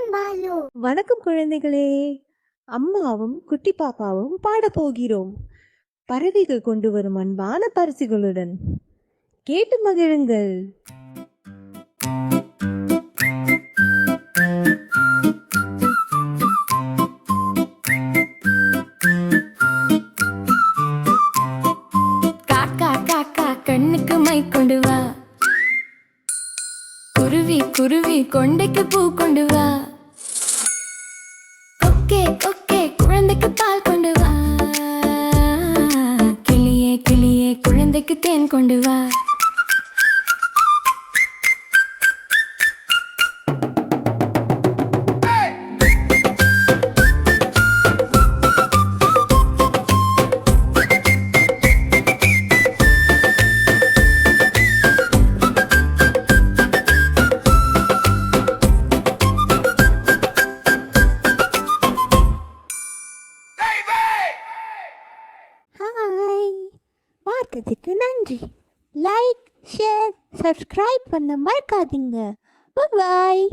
வணக்கம் குழந்தைகளே, அம்மாவும் குட்டி பாப்பாவும் பாடப் போகிறோம். பறவைகள் கொண்டு வரும் அன்பான பரிசுகளுடன் கேட்டு மகிழுங்கள். காக்கா காக்கா கண்ணுக்கு மை கொண்டு வா, குருவி குருவி கொண்டைக்கு பூ கொண்டு வா, கொக்கே கொக்கே குழந்தைக்கு பால் கொண்டு வா, கிளியே கிளியே குழந்தைக்கு தேன் கொண்டு வா. பார்த்ததுக்கு நன்றி. லைக், ஷேர், சப்ஸ்கிரைப் பண்ண மறக்காதீங்க. பாய்.